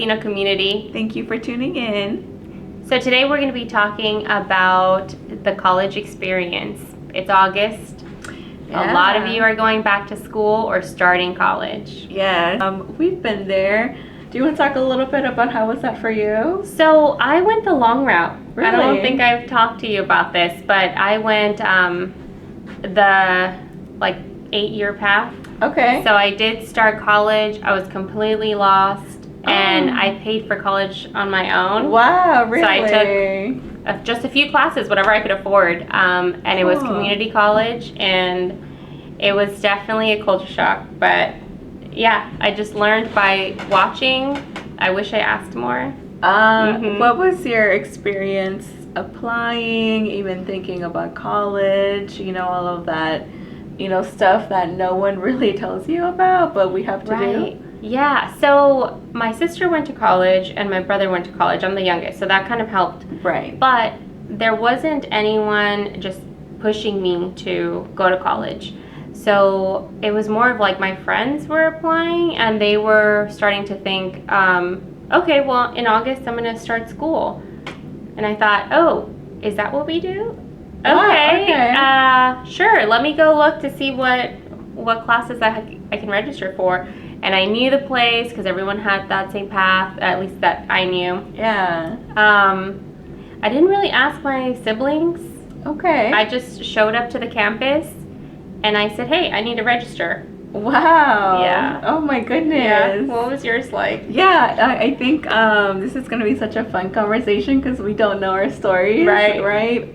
Latino community. Thank you for tuning in. So today we're going to be talking about the college experience. It's August. Yeah. A lot of you are going back to school or starting college. Yes, we've been there. Do you want to talk a little bit about how was that for you? So I went the long route. Really? I don't think I've talked to you about this, but I went the 8-year path. Okay. So I did start college. I was completely lost, and I paid for college on my own. Wow, really? So I took just a few classes, whatever I could afford, and it was community college, and it was definitely a culture shock. But yeah, I just learned by watching. I wish I asked more. What was your experience applying, even thinking about college, all of that, stuff that no one really tells you about, but we have to do? Yeah, so my sister went to college and my brother went to college. I'm the youngest, so that kind of helped. Right. But there wasn't anyone just pushing me to go to college. So it was more of my friends were applying and they were starting to think, okay, well, in August I'm going to start school. And I thought, oh, is that what we do? Okay. Sure, let me go look to see what classes I can register for. And I knew the place because everyone had that same path, at least that I knew. Yeah. I didn't really ask my siblings. Okay. I just showed up to the campus and I said, hey, I need to register. Wow. Yeah. Oh my goodness. Yeah. What was yours like? Yeah, I think this is going to be such a fun conversation because we don't know our stories. Right.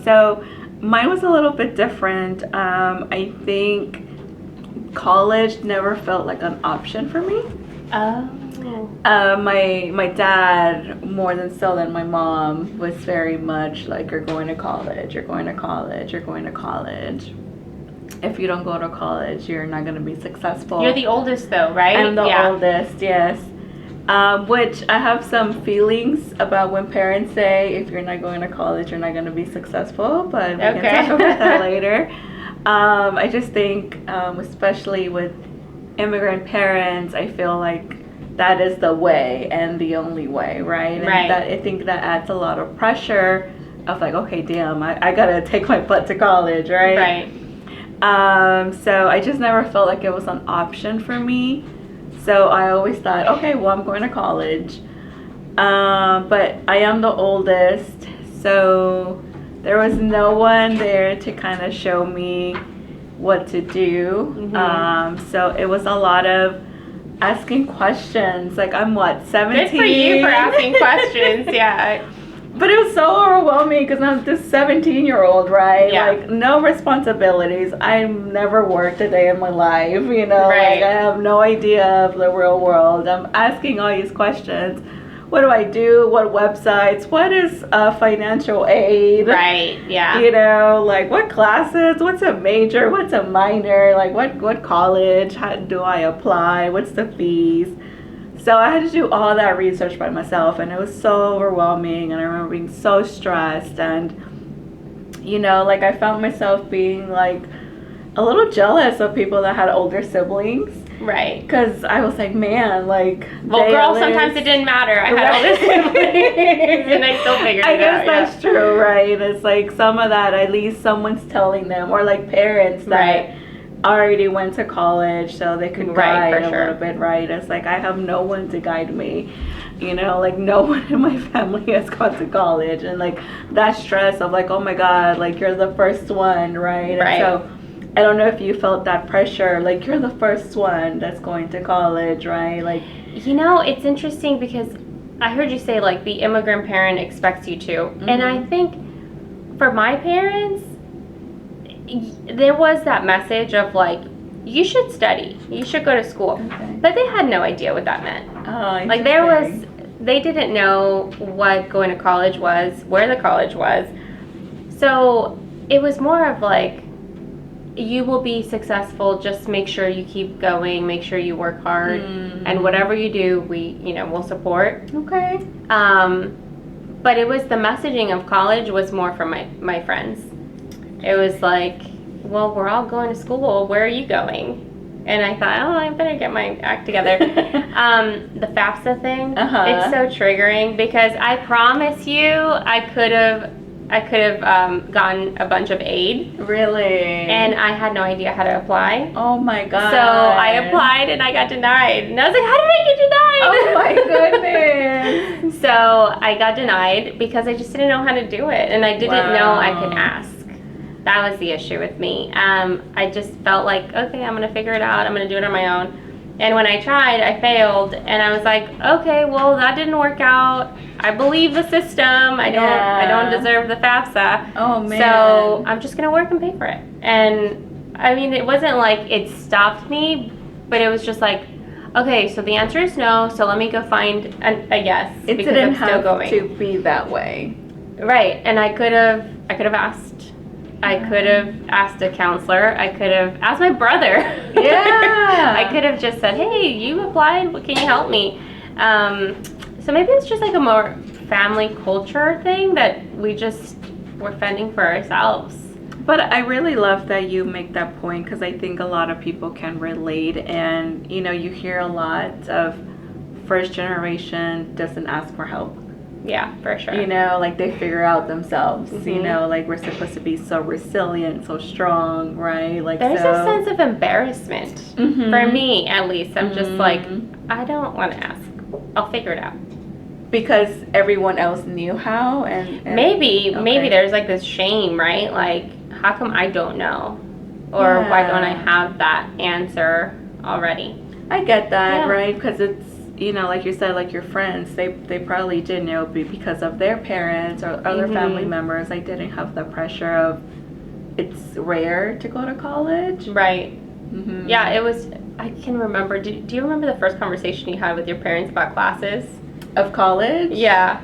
So mine was a little bit different. I think college never felt like an option for me. Oh. My dad, more than so than my mom, was very much like, you're going to college, you're going to college, you're going to college. If you don't go to college, you're not going to be successful. You're the oldest though, right? I'm the oldest, yes. Which I have some feelings about when parents say, if you're not going to college, you're not going to be successful, but we can talk about that later. I just think, especially with immigrant parents, I feel like that is the way and the only way, right? And I think that adds a lot of pressure of okay, damn, I gotta take my butt to college, right? So I just never felt like it was an option for me. So I always thought, okay, well, I'm going to college. But I am the oldest, so there was no one there to kind of show me what to do. So it was a lot of asking questions. I'm 17? Good for you for asking questions, yeah. But it was so overwhelming because I'm this 17-year-old, right? Yeah. No responsibilities. I've never worked a day in my life, Right. I have no idea of the real world. I'm asking all these questions. What do I do? What websites? What is financial aid? Right, yeah. What classes? What's a major? What's a minor? What college? How do I apply? What's the fees? So I had to do all that research by myself, and it was so overwhelming, and I remember being so stressed, and I found myself being a little jealous of people that had older siblings. Right. Because I was like, man, well, girls, sometimes it didn't matter. I had older siblings, and I still figured it out. I guess that's true, right? It's some of that, at least someone's telling them, or parents that already went to college so they could guide a little bit, right? It's I have no one to guide me, no one in my family has gone to college, and that stress of oh my god, you're the first one, right? And so I don't know if you felt that pressure, you're the first one that's going to college, right? It's interesting because I heard you say the immigrant parent expects you to, and I think for my parents there was that message of you should study, you should go to school, but they had no idea what that meant. They didn't know what going to college was, where the college was, so it was more of you will be successful, just make sure you keep going, make sure you work hard, and whatever you do, we'll support. Okay. But it was the messaging of college was more for my friends. It was well, we're all going to school, where are you going? And I thought, oh, I better get my act together. The FAFSA thing, it's so triggering because I promise you I could have gotten a bunch of aid. Really? And I had no idea how to apply. Oh my God. So I applied and I got denied. And I was like, how did I get denied? Oh my goodness. So I got denied because I just didn't know how to do it. And I didn't know I could ask. That was the issue with me. I just felt like, okay, I'm going to figure it out. I'm going to do it on my own. And when I tried, I failed. And I was like, okay, well, that didn't work out. I believe the system. I don't deserve the FAFSA. Oh, man. So I'm just going to work and pay for it. And I mean, it wasn't like it stopped me, but it was just like, okay, so the answer is no. So let me go find a yes. It because didn't I'm still have going. to be that way. Right. And I could have asked. I could have asked a counselor. I could have asked my brother. Yeah. I could have just said, hey, you applied. What can you help me? So maybe it's just like a more family culture thing that we're fending for ourselves. But I really love that you make that point because I think a lot of people can relate. And, you know, you hear a lot of first generation doesn't ask for help. Yeah, for sure. You know, like they figure out themselves. You know, like we're supposed to be so resilient, so strong, right? Like there's a sense of embarrassment for me, at least. I'm just like, I don't want to ask. I'll figure it out. Because everyone else knew how, and maybe there's like this shame, right? Like, how come I don't know, or why don't I have that answer already? I get that, right? Because it's, you know, like you said, like your friends, they probably did know because of their parents or other family members. They didn't have the pressure of it's rare to go to college. Right. Yeah, it was. I can remember. Do you remember the first conversation you had with your parents about classes? Of college? Yeah.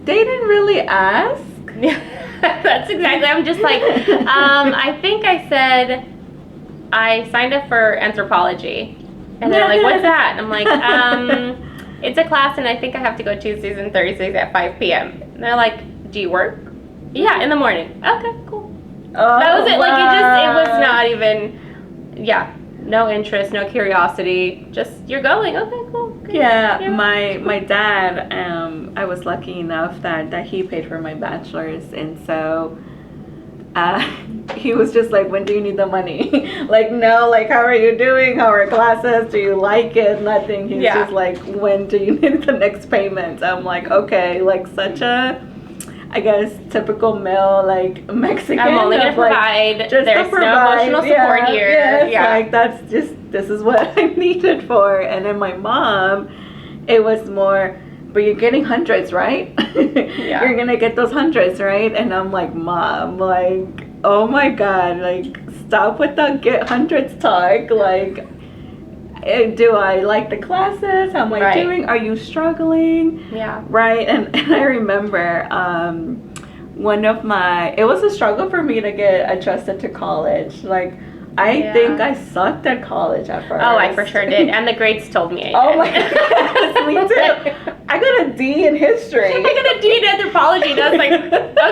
They didn't really ask. That's exactly. I'm just like, I think I said I signed up for anthropology. And they're like, what's that? And I'm like, it's a class and I think I have to go Tuesdays and Thursdays at 5 p.m. And they're like, do you work? Yeah, in the morning. Okay, cool. Oh, that was it. Like, it was not even, no interest, no curiosity. Just, you're going. Okay, cool. Good. Yeah, my dad, I was lucky enough that he paid for my bachelor's. And so he was just like, when do you need the money? Like, no, like, how are you doing? How are classes? Do you like it? Nothing. He's just like, when do you need the next payment? I'm like, okay, like such a, I guess, typical male, like Mexican. I'm only going to provide. There's no emotional support here. Yeah. Like, that's just, this is what I needed for. And then my mom, it was more, but you're getting hundreds, right? You're going to get those hundreds, right? And I'm like, Mom, like, oh my God, like, stop with the get hundreds talk. Like, do I like the classes? How am I doing? Are you struggling? Yeah. Right? And I remember it was a struggle for me to get adjusted to college. Like, I think I sucked at college at first. Oh, I for sure did. And the grades told me I did. Oh my goodness, me too. I got a D in history. I got a D in anthropology. And I was like,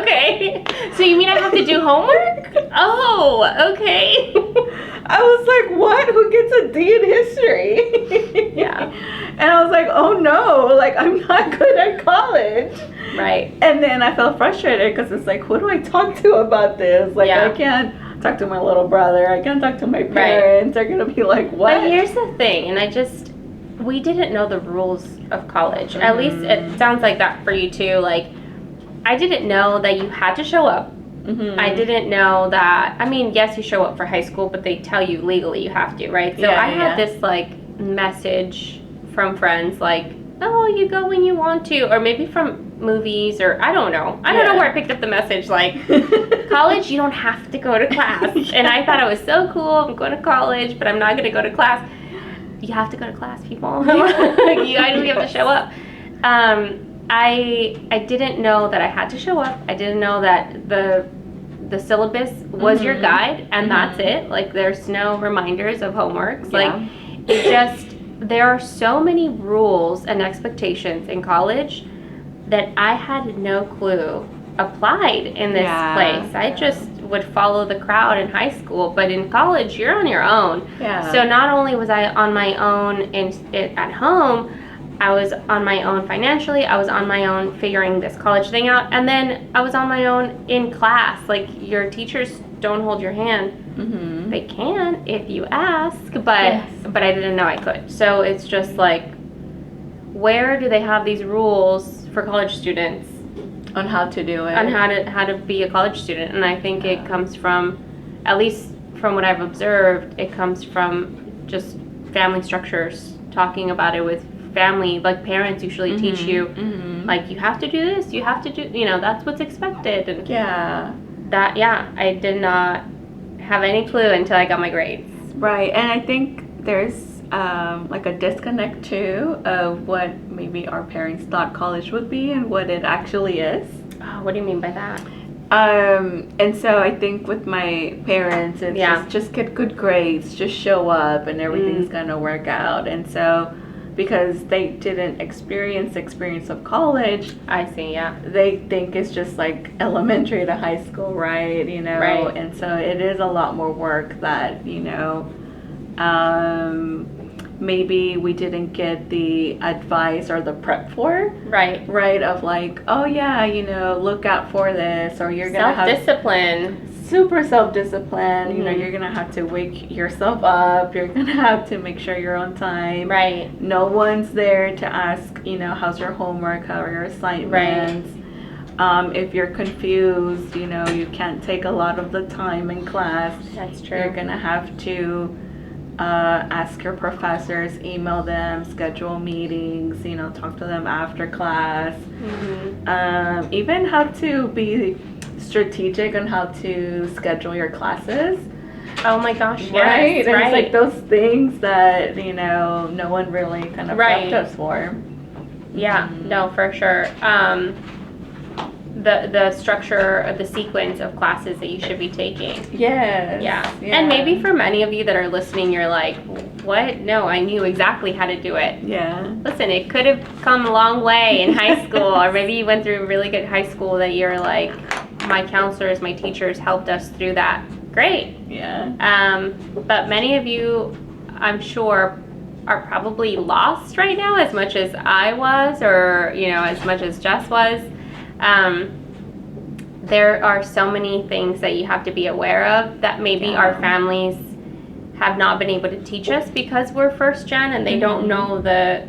okay. So you mean I have to do homework? Oh, okay. I was like, what? Who gets a D in history? Yeah. And I was like, oh no, like I'm not good at college. Right. And then I felt frustrated because it's like, who do I talk to about this? Like, I can't talk to my little brother. I can't talk to my parents. They're going to be like, what? But here's the thing, and we didn't know the rules of college. At least it sounds like that for you too. Like, I didn't know that you had to show up. I didn't know that, I mean, yes, you show up for high school, but they tell you legally you have to, right? So I had this, like, message from friends, like, oh, you go when you want to, or maybe from movies, or I don't know. I don't know where I picked up the message, like, college, you don't have to go to class. And I thought it was so cool. I'm going to college, but I'm not going to go to class. You have to go to class, people. You actually have to show up. I didn't know that I had to show up. I didn't know that the syllabus was your guide, and that's it. Like, there's no reminders of homeworks. Like, it just, there are so many rules and expectations in college that I had no clue applied in this place. I just would follow the crowd in high school, but in college, you're on your own. Yeah. So not only was I on my own at home, I was on my own financially, I was on my own figuring this college thing out, and then I was on my own in class. Like, your teachers don't hold your hand. Mm-hmm. They can if you ask, but I didn't know I could. So it's just like, where do they have these rules for college students On how to do it. on how to be a college student? And I think it comes from, at least from what I've observed, it comes from just family structures, talking about it with family. Like, parents usually teach you, like, you have to do this, you have to do, that's what's expected. And I did not have any clue until I got my grades. Right, and I think there's like a disconnect too of what maybe our parents thought college would be and what it actually is. Oh, what do you mean by that? And so I think with my parents, it's just get good grades, just show up, and everything's gonna work out. And so, because they didn't experience of college, I see, yeah. they think it's just like elementary to high school, right? Right. And so it is a lot more work that, maybe we didn't get the advice or the prep for. Right, of like, oh yeah, look out for this, or you're gonna have self-discipline. Super self-discipline. You're gonna have to wake yourself up, you're gonna have to make sure you're on time. Right. No one's there to ask, how's your homework, how are your assignments. If you're confused, you can't take a lot of the time in class. That's true. You're gonna have to ask your professors, email them, schedule meetings, talk to them after class. Even have to be strategic on how to schedule your classes. Oh my gosh, yes. Right? And right. it's like those things that, no one really kind of prepped us for. Yeah, no, for sure. The structure of the sequence of classes that you should be taking. Yes. Yeah. And maybe for many of you that are listening, you're like, what? No, I knew exactly how to do it. Yeah. Listen, it could have come a long way in high school, or maybe you went through a really good high school that you're like, my counselors, my teachers helped us through that. Great. Yeah. But many of you, I'm sure, are probably lost right now, as much as I was, or, as much as Jess was. There are so many things that you have to be aware of that maybe our families have not been able to teach us because we're first gen and they don't know the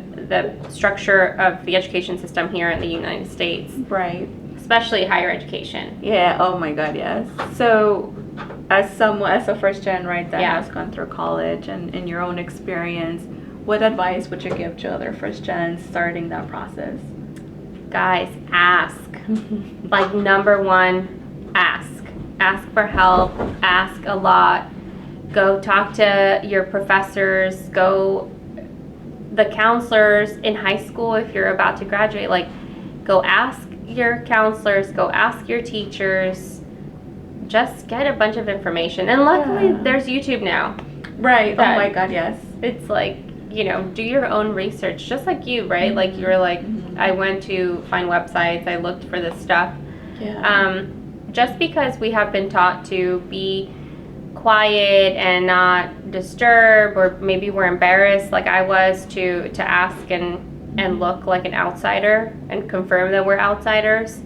structure of the education system here in the United States. Right. Especially higher education. Yeah, oh my god, yes. So as a first gen, right, that has gone through college, and in your own experience, what advice would you give to other first gens starting that process? Guys, ask. Like, number one, ask. Ask for help. Ask a lot. Go talk to your professors. Go the counselors in high school if you're about to graduate. Like, go ask your counselors. Go ask your teachers. Just get a bunch of information. And luckily, there's YouTube now. Right. Oh my god, yes. It's like, do your own research, just like you, right? Like, you were like, I went to find websites, I looked for this stuff. Yeah. Just because we have been taught to be quiet and not disturb, or maybe we're embarrassed, like I was, to ask and look like an outsider and confirm that we're outsiders,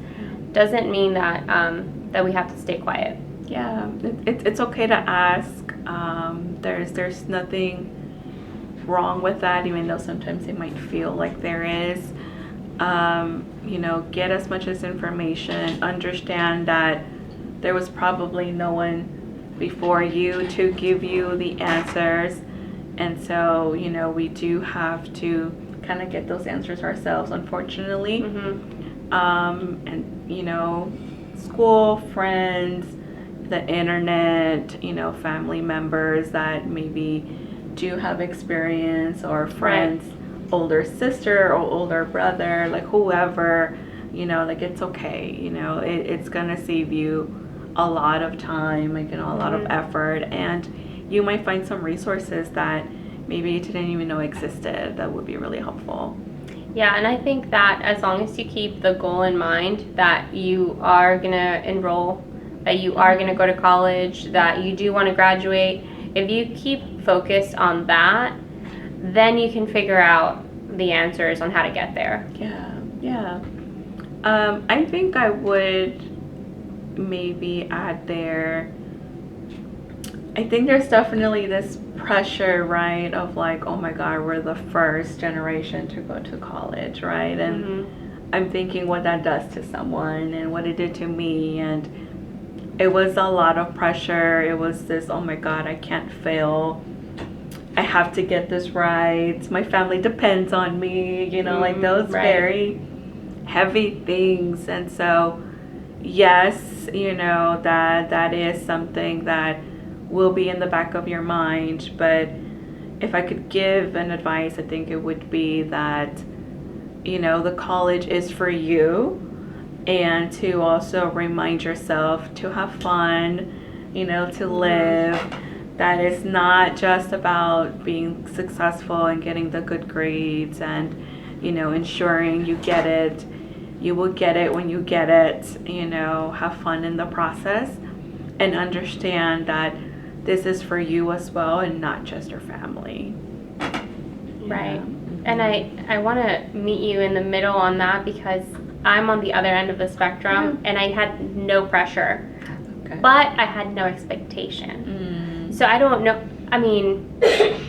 doesn't mean that that we have to stay quiet. Yeah, it's okay to ask. There's nothing wrong with that, even though sometimes it might feel like there is. Get as much as information. Understand that there was probably no one before you to give you the answers, and so we do have to kind of get those answers ourselves, unfortunately. And school, friends, the internet, family members that maybe do have experience, or friends, older sister or older brother, like whoever, like it's okay, it's gonna save you a lot of time, like, a lot of effort, and you might find some resources that maybe you didn't even know existed that would be really helpful. Yeah, and I think that as long as you keep the goal in mind that you are going to enroll, that you are going to go to college, that you do want to graduate, if you keep focused on that, then you can figure out the answers on how to get there. Yeah. I think I would maybe add there, I think there's definitely this pressure, right, of like, oh my God, we're the first generation to go to college, right? And I'm thinking what that does to someone and what it did to me. And it was a lot of pressure. It was this, oh my God, I can't fail. I have to get this right. My family depends on me, like those very heavy things. And so, yes, that is something that will be in the back of your mind. But if I could give an advice, I think it would be that, the college is for you, and to also remind yourself to have fun, to live. That is not just about being successful and getting the good grades and, ensuring you get it. You will get it when you get it. Have fun in the process and understand that this is for you as well and not just your family. Right. And I want to meet you in the middle on that, because I'm on the other end of the spectrum and I had no pressure, but I had no expectation. So I don't know. I mean,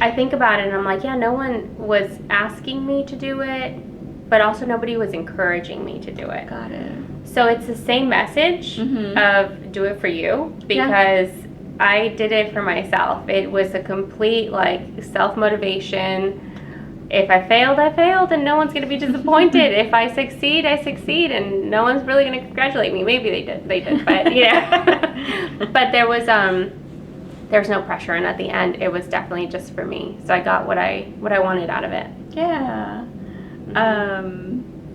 I think about it and I'm like, yeah, no one was asking me to do it, but also nobody was encouraging me to do it. Got it. So it's the same message of do it for you, because I did it for myself. It was a complete self-motivation. If I failed, I failed, and no one's going to be disappointed. If I succeed, I succeed, and no one's really going to congratulate me. Maybe they did, but but there was no pressure, and at the end, it was definitely just for me. So I got what I wanted out of it. Yeah.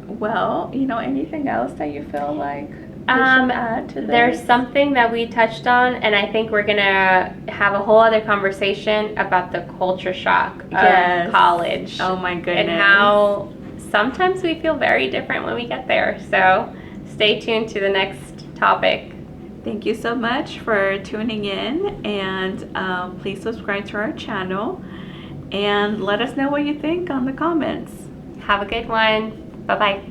Well, anything else that you feel like we should add to this? There's something that we touched on, and I think we're gonna have a whole other conversation about the culture shock of college. Oh my goodness. And how sometimes we feel very different when we get there. So stay tuned to the next topic. Thank you so much for tuning in, and please subscribe to our channel and let us know what you think on the comments. Have a good one. Bye-bye.